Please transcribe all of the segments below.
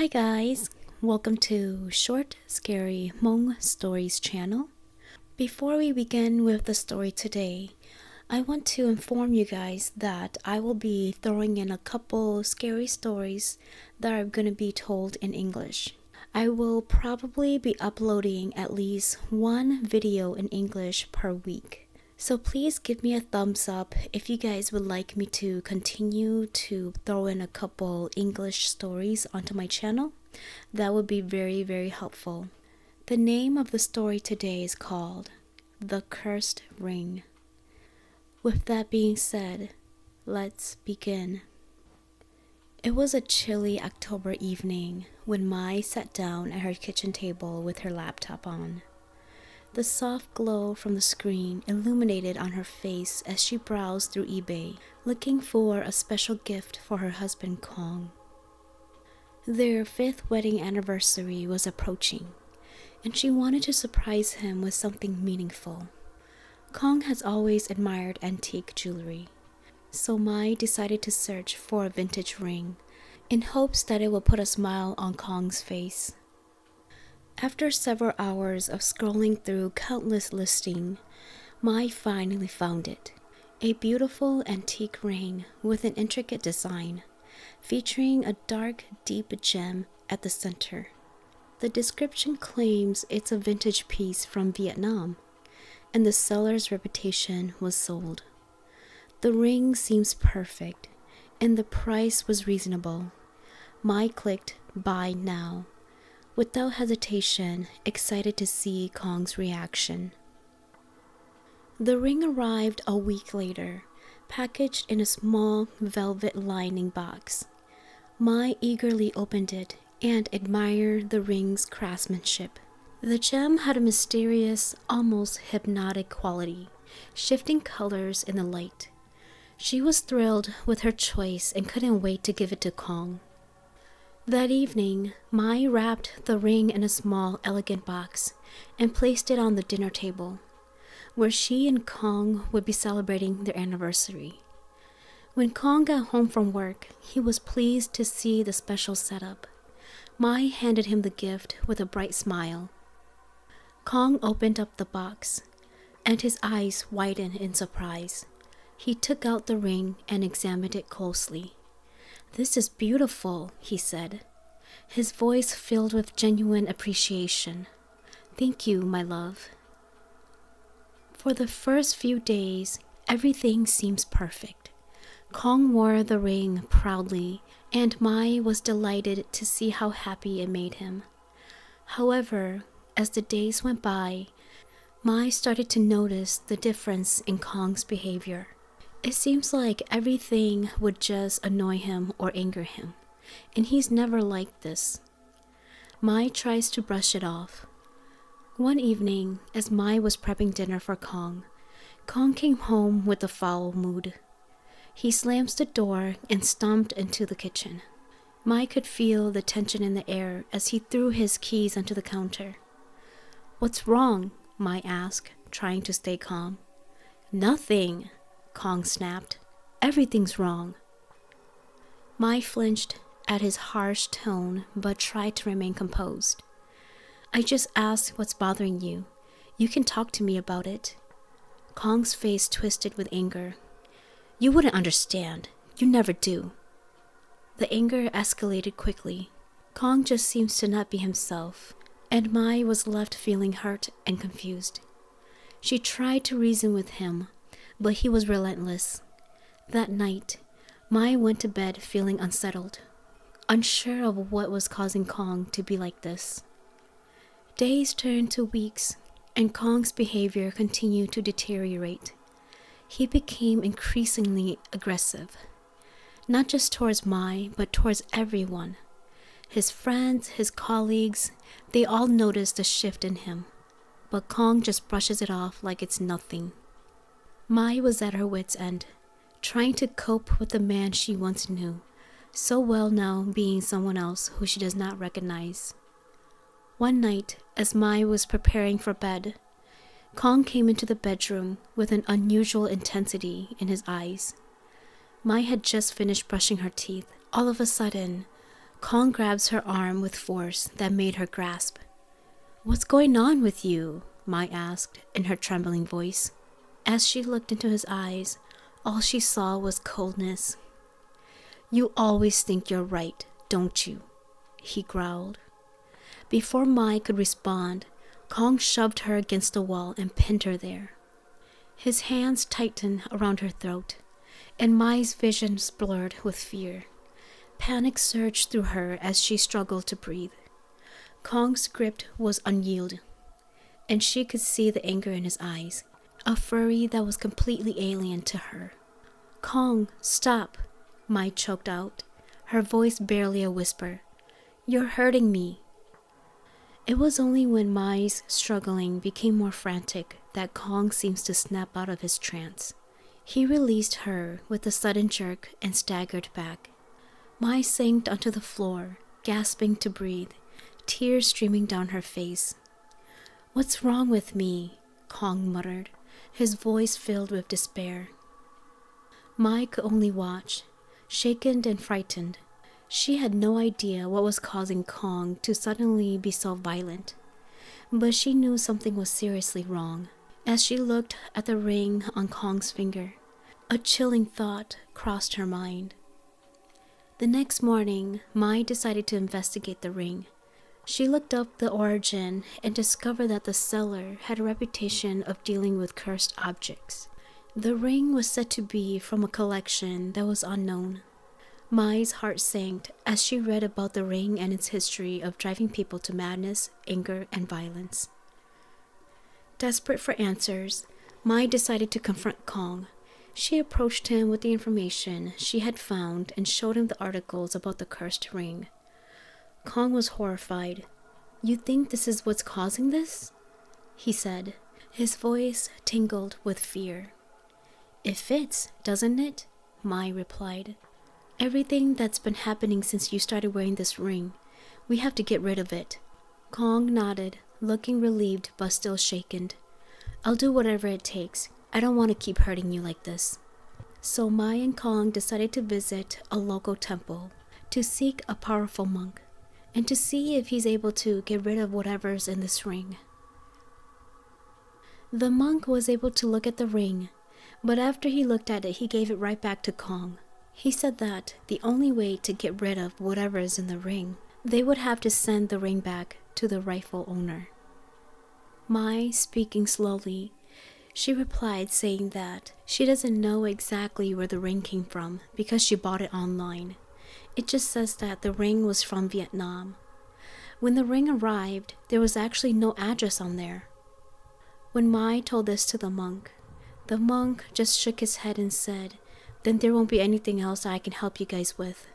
Hi guys, welcome to Short Scary Hmong Stories channel. Before we begin with the story today, I want to inform you guys that I will be throwing in a couple scary stories that are going to be told in English. I will probably be uploading at least one video in English per week. So please give me a thumbs up if you guys would like me to continue to throw in a couple English stories onto my channel. That would be very helpful. The name of the story today is called The Cursed Ring. With that being said, let's begin. It was a chilly October evening when Mai sat down at her kitchen table with her laptop on. The soft glow from the screen illuminated on her face as she browsed through eBay, looking for a special gift for her husband Kong. Their 5th wedding anniversary was approaching, and she wanted to surprise him with something meaningful. Kong has always admired antique jewelry, so Mai decided to search for a vintage ring in hopes that it would put a smile on Kong's face. After several hours of scrolling through countless listings, Mai finally found it. A beautiful antique ring with an intricate design, featuring a dark, deep gem at the center. The description claims it's a vintage piece from Vietnam, and the seller's reputation was sold. The ring seems perfect, and the price was reasonable. Mai clicked Buy Now, without hesitation, excited to see Kong's reaction. The ring arrived a week later, packaged in a small velvet lining box. Mai eagerly opened it and admired the ring's craftsmanship. The gem had a mysterious, almost hypnotic quality, shifting colors in the light. She was thrilled with her choice and couldn't wait to give it to Kong. That evening, Mai wrapped the ring in a small, elegant box and placed it on the dinner table, where she and Kong would be celebrating their anniversary. When Kong got home from work, he was pleased to see the special setup. Mai handed him the gift with a bright smile. Kong opened up the box, and his eyes widened in surprise. He took out the ring and examined it closely. "This is beautiful," he said, his voice filled with genuine appreciation. "Thank you, my love." For the first few days, everything seems perfect. Kong wore the ring proudly, and Mai was delighted to see how happy it made him. However, as the days went by, Mai started to notice the difference in Kong's behavior. It seems like everything would just annoy him or anger him, and he's never like this. Mai tries to brush it off. One evening, as Mai was prepping dinner for Kong came home with a foul mood. He slams the door and stomped into the kitchen. Mai could feel the tension in the air as he threw his keys onto the counter. "What's wrong?" Mai asked, trying to stay calm. "Nothing," Kong snapped. "Everything's wrong." Mai flinched at his harsh tone but tried to remain composed. "I just asked what's bothering you. You can talk to me about it." Kong's face twisted with anger. "You wouldn't understand. You never do." The anger escalated quickly. Kong just seems to not be himself, and Mai was left feeling hurt and confused. She tried to reason with him, but he was relentless. That night, Mai went to bed feeling unsettled, unsure of what was causing Kong to be like this. Days turned to weeks, and Kong's behavior continued to deteriorate. He became increasingly aggressive, not just towards Mai, but towards everyone. His friends, his colleagues, they all noticed the shift in him, but Kong just brushes it off like it's nothing. Mai was at her wit's end, trying to cope with the man she once knew, so well now being someone else who she does not recognize. One night, as Mai was preparing for bed, Kong came into the bedroom with an unusual intensity in his eyes. Mai had just finished brushing her teeth. All of a sudden, Kong grabs her arm with force that made her gasp. "What's going on with you?" Mai asked in her trembling voice. As she looked into his eyes, all she saw was coldness. "You always think you're right, don't you?" he growled. Before Mai could respond, Kong shoved her against the wall and pinned her there. His hands tightened around her throat, and Mai's vision blurred with fear. Panic surged through her as she struggled to breathe. Kong's grip was unyielding, and she could see the anger in his eyes, a fury that was completely alien to her. "Kong, stop," Mai choked out, her voice barely a whisper. "You're hurting me." It was only when Mai's struggling became more frantic that Kong seems to snap out of his trance. He released her with a sudden jerk and staggered back. Mai sank onto the floor, gasping to breathe, tears streaming down her face. "What's wrong with me?" Kong muttered, his voice filled with despair. Mai could only watch, shaken and frightened. She had no idea what was causing Kong to suddenly be so violent, but she knew something was seriously wrong. As she looked at the ring on Kong's finger, a chilling thought crossed her mind. The next morning, Mai decided to investigate the ring. She looked up the origin and discovered that the seller had a reputation of dealing with cursed objects. The ring was said to be from a collection that was unknown. Mai's heart sank as she read about the ring and its history of driving people to madness, anger, and violence. Desperate for answers, Mai decided to confront Kong. She approached him with the information she had found and showed him the articles about the cursed ring. Kong was horrified. "You think this is what's causing this?" he said, his voice tingled with fear. "It fits, doesn't it?" Mai replied. "Everything that's been happening since you started wearing this ring, we have to get rid of it." Kong nodded, looking relieved but still shaken. "I'll do whatever it takes. I don't want to keep hurting you like this." So Mai and Kong decided to visit a local temple to seek a powerful monk and to see if he's able to get rid of whatever's in this ring. The monk was able to look at the ring, but after he looked at it, he gave it right back to Kong. He said that the only way to get rid of whatever is in the ring, they would have to send the ring back to the rightful owner. Mai, speaking slowly, she replied saying that she doesn't know exactly where the ring came from because she bought it online. It just says that the ring was from Vietnam. When the ring arrived, there was actually no address on there. When Mai told this to the monk just shook his head and said, "Then there won't be anything else I can help you guys with."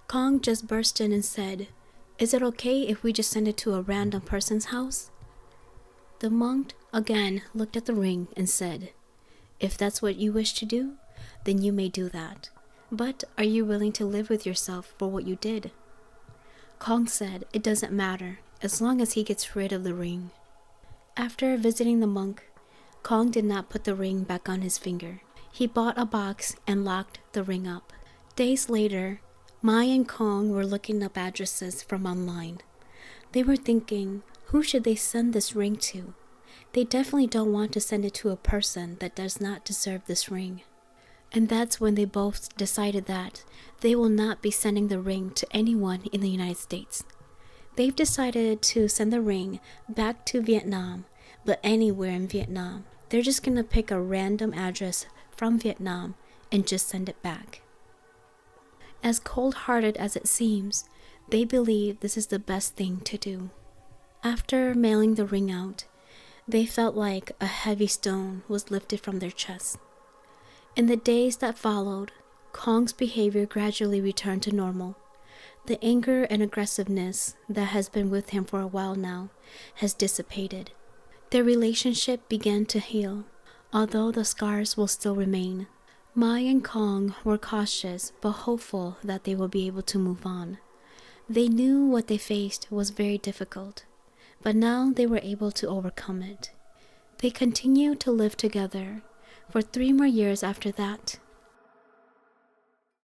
Kong just burst in and said, "Is it okay if we just send it to a random person's house?" The monk again looked at the ring and said, "If that's what you wish to do, then you may do that. But are you willing to live with yourself for what you did?" Kong said it doesn't matter as long as he gets rid of the ring. After visiting the monk, Kong did not put the ring back on his finger. He bought a box and locked the ring up. Days later, Mai and Kong were looking up addresses from online. They were thinking, who should they send this ring to? They definitely don't want to send it to a person that does not deserve this ring. And that's when they both decided that they will not be sending the ring to anyone in the United States. They've decided to send the ring back to Vietnam, but anywhere in Vietnam. They're just gonna pick a random address from Vietnam and just send it back. As cold-hearted as it seems, they believe this is the best thing to do. After mailing the ring out, they felt like a heavy stone was lifted from their chest. In the days that followed, Kong's behavior gradually returned to normal. The anger and aggressiveness that has been with him for a while now has dissipated. Their relationship began to heal, although the scars will still remain. Mai and Kong were cautious but hopeful that they will be able to move on. They knew what they faced was very difficult, but now they were able to overcome it. They continued to live together for 3 more years after that.